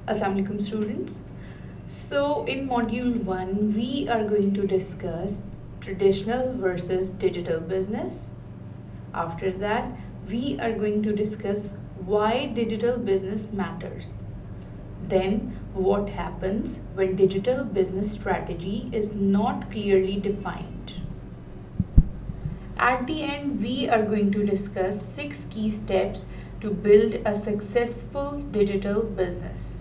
Assalamu alaikum students. So in module 1 we are going to discuss traditional versus digital business. After that we are going to discuss why digital business matters. Then what happens when digital business strategy is not clearly defined. At the end we are going to discuss 6 key steps to build a successful digital business.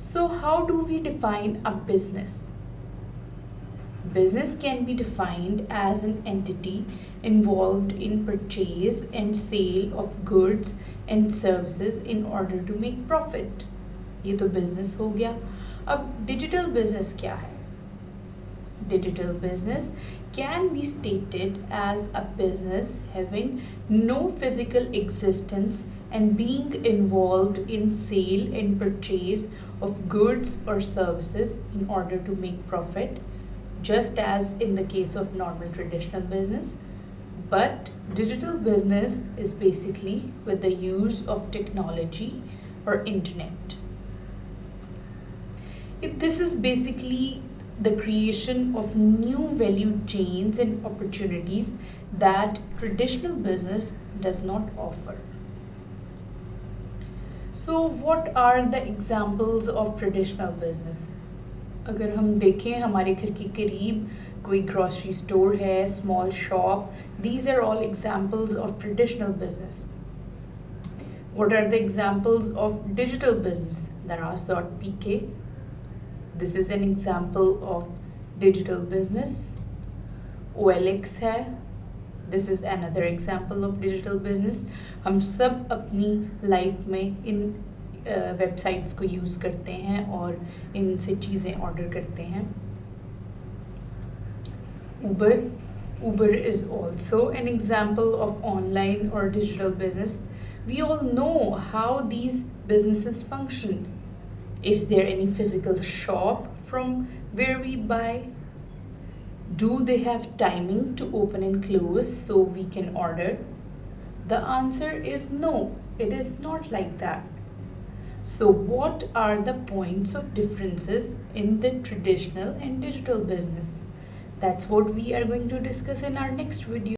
So, how do we define a business? Business can be defined as an entity involved in purchase and sale of goods and services in order to make profit. ये तो business हो गया. अब digital business क्या है? Digital business can be stated as a business having no physical existence and being involved in sale and purchase of goods or services in order to make profit, just as in the case of normal traditional business. But digital business is basically with the use of technology or internet. This is basically the creation of new value chains and opportunities that traditional business does not offer. So what are the examples of traditional business? अगर हम देखें हमारे घर के करीब कोई grocery store है, small shop, these are all examples of traditional business. What are the examples of digital business? Daraz.pk. This is an example of digital business. OLX है. This is another example of digital business. हम सब अपनी life में इन websites को use करते हैं और इनसे चीज़ें ऑर्डर करते हैं. Uber is also an example of online or digital business. We all know how these businesses function. Is there any physical shop from where we buy? Do they have timing to open and close so we can order? The answer is no, it is not like that. So what are the points of differences in the traditional and digital business? That's what we are going to discuss in our next video.